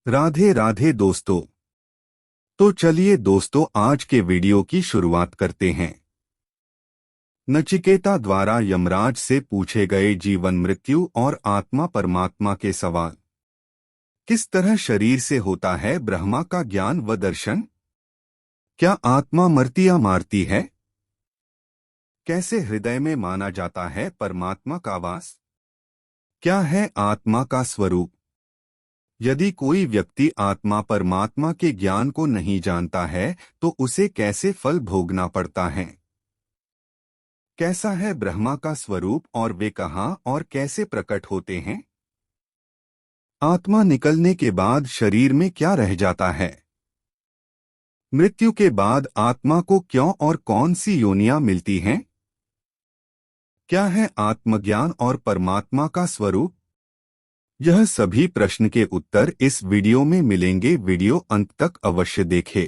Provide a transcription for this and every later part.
राधे राधे दोस्तों। तो चलिए दोस्तों, आज के वीडियो की शुरुआत करते हैं। नचिकेता द्वारा यमराज से पूछे गए जीवन मृत्यु और आत्मा परमात्मा के सवाल। किस तरह शरीर से होता है ब्रह्मा का ज्ञान व दर्शन? क्या आत्मा मरती या मारती है? कैसे हृदय में माना जाता है परमात्मा का वास? क्या है आत्मा का स्वरूप? यदि कोई व्यक्ति आत्मा परमात्मा के ज्ञान को नहीं जानता है तो उसे कैसे फल भोगना पड़ता है? कैसा है ब्रह्मा का स्वरूप और वे कहाँ और कैसे प्रकट होते हैं? आत्मा निकलने के बाद शरीर में क्या रह जाता है? मृत्यु के बाद आत्मा को क्यों और कौन सी योनियां मिलती हैं? क्या है आत्मज्ञान और परमात्मा का स्वरूप? यह सभी प्रश्न के उत्तर इस वीडियो में मिलेंगे। वीडियो अंत तक अवश्य देखें।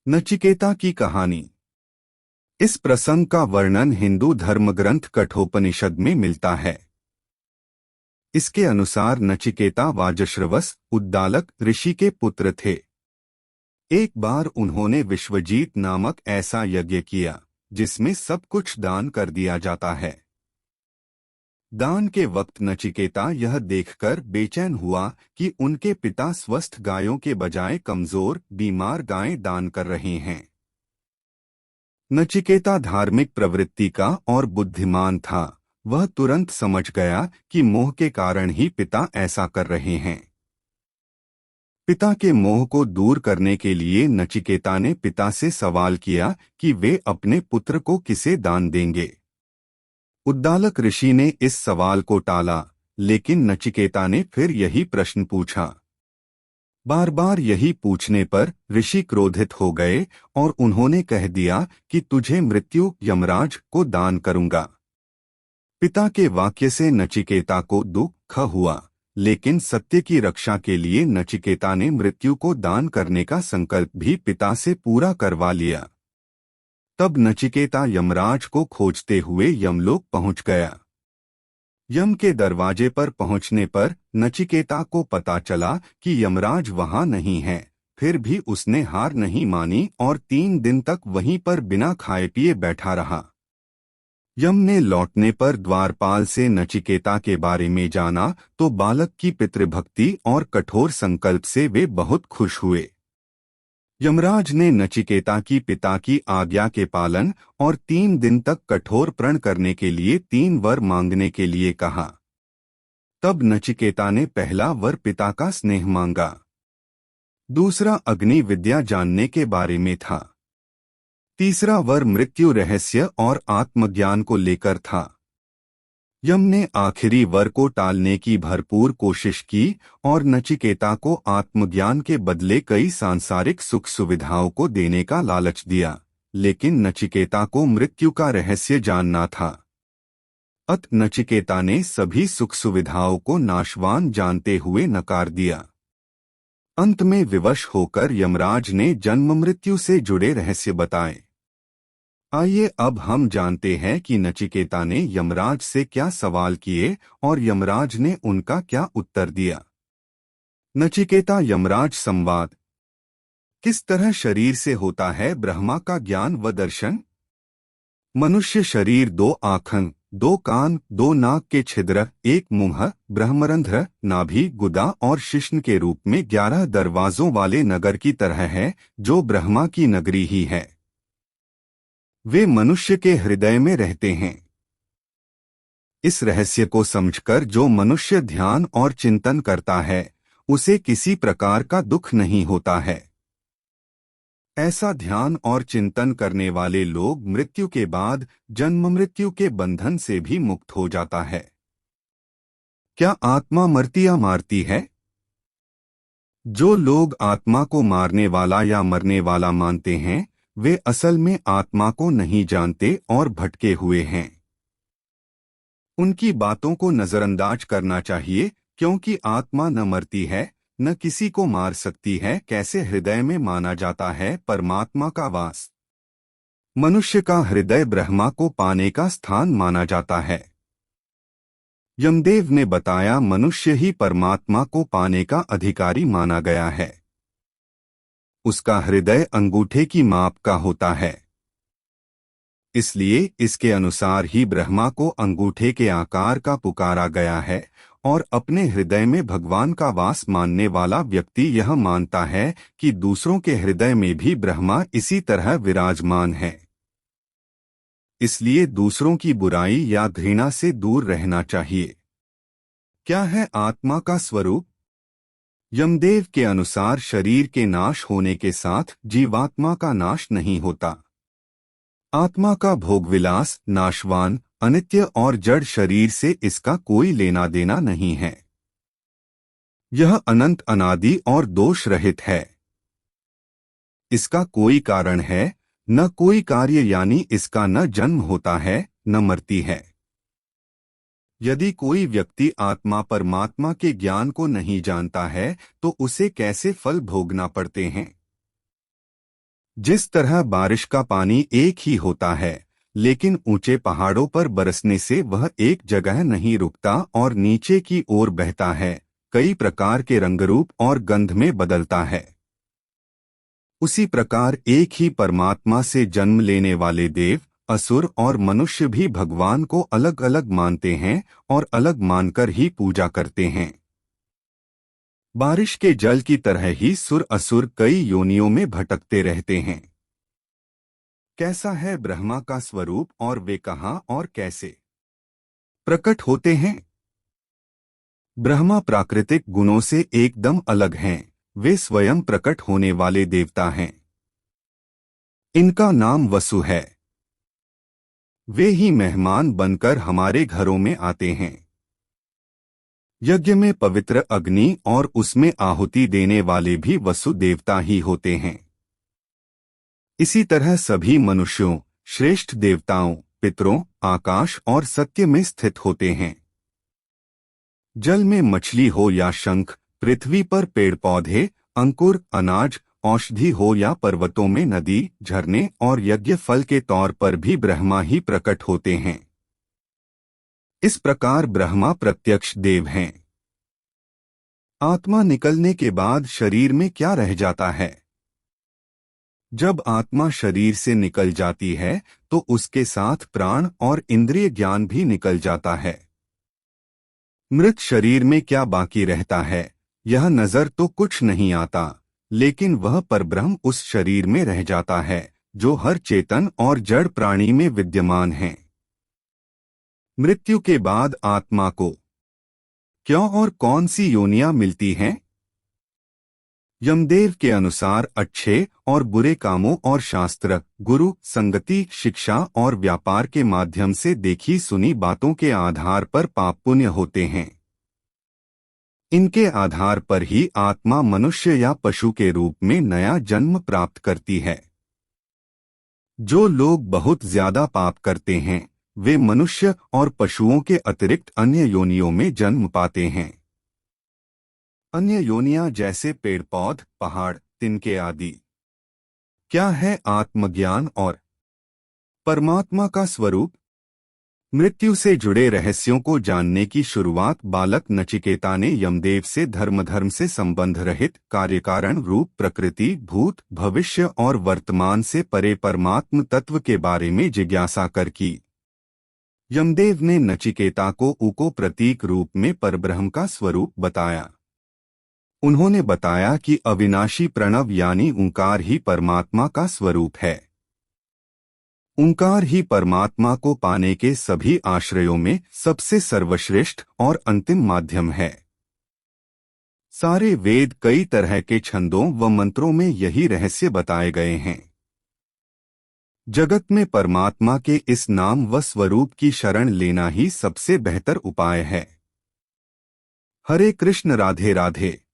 नचिकेता की कहानी। इस प्रसंग का वर्णन हिंदू धर्मग्रंथ कठोपनिषद में मिलता है। इसके अनुसार नचिकेता वाजश्रवस उद्दालक ऋषि के पुत्र थे। एक बार उन्होंने विश्वजीत नामक ऐसा यज्ञ किया जिसमें सब कुछ दान कर दिया जाता है। दान के वक्त नचिकेता यह देखकर बेचैन हुआ कि उनके पिता स्वस्थ गायों के बजाय कमजोर बीमार गायें दान कर रहे हैं। नचिकेता धार्मिक प्रवृत्ति का और बुद्धिमान था। वह तुरंत समझ गया कि मोह के कारण ही पिता ऐसा कर रहे हैं। पिता के मोह को दूर करने के लिए नचिकेता ने पिता से सवाल किया कि वे अपने पुत्र को किसे दान देंगे। उद्दालक ऋषि ने इस सवाल को टाला, लेकिन नचिकेता ने फिर यही प्रश्न पूछा। बार बार यही पूछने पर ऋषि क्रोधित हो गए और उन्होंने कह दिया कि तुझे मृत्यु यमराज को दान करूंगा। पिता के वाक्य से नचिकेता को दुख हुआ, लेकिन सत्य की रक्षा के लिए नचिकेता ने मृत्यु को दान करने का संकल्प भी पिता से पूरा करवा लिया। तब नचिकेता यमराज को खोजते हुए यमलोक पहुंच गया। यम के दरवाजे पर पहुंचने पर नचिकेता को पता चला कि यमराज वहां नहीं है। फिर भी उसने हार नहीं मानी और 3 दिन तक वहीं पर बिना खाए पिए बैठा रहा। यम ने लौटने पर द्वारपाल से नचिकेता के बारे में जाना तो बालक की पितृभक्ति और कठोर संकल्प से वे बहुत खुश हुए। यमराज ने नचिकेता की पिता की आज्ञा के पालन और 3 दिन तक कठोर प्रण करने के लिए 3 वर मांगने के लिए कहा। तब नचिकेता ने पहला वर पिता का स्नेह मांगा। दूसरा अग्नि विद्या जानने के बारे में था। तीसरा वर मृत्यु रहस्य और आत्मज्ञान को लेकर था। यम ने आखिरी वर को टालने की भरपूर कोशिश की और नचिकेता को आत्मज्ञान के बदले कई सांसारिक सुख सुविधाओं को देने का लालच दिया, लेकिन नचिकेता को मृत्यु का रहस्य जानना था। अत नचिकेता ने सभी सुख सुविधाओं को नाशवान जानते हुए नकार दिया। अंत में विवश होकर यमराज ने जन्म मृत्यु से जुड़े रहस्य बताए। आइए अब हम जानते हैं कि नचिकेता ने यमराज से क्या सवाल किए और यमराज ने उनका क्या उत्तर दिया। नचिकेता यमराज संवाद। किस तरह शरीर से होता है ब्रह्मा का ज्ञान व दर्शन? मनुष्य शरीर 2 आँखें, 2 कान, 2 नाक के छिद्र, 1 मुंह, ब्रह्मरंध्र, नाभि, गुदा और शिश्न के रूप में 11 दरवाजों वाले नगर की तरह है, जो ब्रह्मा की नगरी ही है। वे मनुष्य के हृदय में रहते हैं। इस रहस्य को समझकर जो मनुष्य ध्यान और चिंतन करता है उसे किसी प्रकार का दुख नहीं होता है। ऐसा ध्यान और चिंतन करने वाले लोग मृत्यु के बाद जन्म मृत्यु के बंधन से भी मुक्त हो जाता है। क्या आत्मा मरती या मारती है? जो लोग आत्मा को मारने वाला या मरने वाला मानते हैं वे असल में आत्मा को नहीं जानते और भटके हुए हैं। उनकी बातों को नजरअंदाज करना चाहिए, क्योंकि आत्मा न मरती है न किसी को मार सकती है। कैसे हृदय में माना जाता है परमात्मा का वास? मनुष्य का हृदय ब्रह्मा को पाने का स्थान माना जाता है। यमदेव ने बताया, मनुष्य ही परमात्मा को पाने का अधिकारी माना गया है। उसका हृदय अंगूठे की माप का होता है, इसलिए इसके अनुसार ही ब्रह्मा को अंगूठे के आकार का पुकारा गया है। और अपने हृदय में भगवान का वास मानने वाला व्यक्ति यह मानता है कि दूसरों के हृदय में भी ब्रह्मा इसी तरह विराजमान है। इसलिए दूसरों की बुराई या घृणा से दूर रहना चाहिए। क्या है आत्मा का स्वरूप? यमदेव के अनुसार शरीर के नाश होने के साथ जीवात्मा का नाश नहीं होता। आत्मा का भोगविलास, नाशवान, अनित्य और जड़ शरीर से इसका कोई लेना देना नहीं है। यह अनंत, अनादि और दोष रहित है। इसका कोई कारण है, न कोई कार्य, यानी इसका न जन्म होता है न मरती है। यदि कोई व्यक्ति आत्मा परमात्मा के ज्ञान को नहीं जानता है तो उसे कैसे फल भोगना पड़ते हैं? जिस तरह बारिश का पानी एक ही होता है, लेकिन ऊंचे पहाड़ों पर बरसने से वह एक जगह नहीं रुकता और नीचे की ओर बहता है, कई प्रकार के रंगरूप और गंध में बदलता है। उसी प्रकार एक ही परमात्मा से जन्म लेने वाले देव, असुर और मनुष्य भी भगवान को अलग अलग मानते हैं और अलग मानकर ही पूजा करते हैं। बारिश के जल की तरह ही सुर असुर कई योनियों में भटकते रहते हैं। कैसा है ब्रह्मा का स्वरूप और वे कहाँ और कैसे प्रकट होते हैं? ब्रह्मा प्राकृतिक गुणों से एकदम अलग हैं। वे स्वयं प्रकट होने वाले देवता हैं। इनका नाम वसु है। वे ही मेहमान बनकर हमारे घरों में आते हैं। यज्ञ में पवित्र अग्नि और उसमें आहुति देने वाले भी वसु देवता ही होते हैं। इसी तरह सभी मनुष्यों, श्रेष्ठ देवताओं, पितरों, आकाश और सत्य में स्थित होते हैं। जल में मछली हो या शंख, पृथ्वी पर पेड़ पौधे, अंकुर, अनाज, औषधि हो या पर्वतों में नदी, झरने और यज्ञ फल के तौर पर भी ब्रह्मा ही प्रकट होते हैं। इस प्रकार ब्रह्मा प्रत्यक्ष देव हैं। आत्मा निकलने के बाद शरीर में क्या रह जाता है? जब आत्मा शरीर से निकल जाती है तो उसके साथ प्राण और इंद्रिय ज्ञान भी निकल जाता है। मृत शरीर में क्या बाकी रहता है? यह नजर तो कुछ नहीं आता, लेकिन वह परब्रह्म उस शरीर में रह जाता है जो हर चेतन और जड़ प्राणी में विद्यमान है। मृत्यु के बाद आत्मा को क्यों और कौन सी योनियां मिलती हैं? यमदेव के अनुसार अच्छे और बुरे कामों और शास्त्र, गुरु, संगति, शिक्षा और व्यापार के माध्यम से देखी सुनी बातों के आधार पर पाप पुण्य होते हैं। इनके आधार पर ही आत्मा मनुष्य या पशु के रूप में नया जन्म प्राप्त करती है। जो लोग बहुत ज्यादा पाप करते हैं वे मनुष्य और पशुओं के अतिरिक्त अन्य योनियों में जन्म पाते हैं। अन्य योनियां जैसे पेड़ पौध, पहाड़, तिनके आदि। क्या है आत्मज्ञान और परमात्मा का स्वरूप? मृत्यु से जुड़े रहस्यों को जानने की शुरुआत बालक नचिकेता ने यमदेव से धर्म से संबंध रहित कार्यकारण रूप प्रकृति, भूत, भविष्य और वर्तमान से परे परमात्म तत्व के बारे में जिज्ञासा कर की। यमदेव ने नचिकेता को प्रतीक रूप में परब्रह्म का स्वरूप बताया। उन्होंने बताया कि अविनाशी प्रणव यानी ओंकार ही परमात्मा का स्वरूप है। ओंकार ही परमात्मा को पाने के सभी आश्रयों में सबसे सर्वश्रेष्ठ और अंतिम माध्यम है। सारे वेद, कई तरह के छंदों व मंत्रों में यही रहस्य बताए गए हैं। जगत में परमात्मा के इस नाम व स्वरूप की शरण लेना ही सबसे बेहतर उपाय है। हरे कृष्ण, राधे राधे।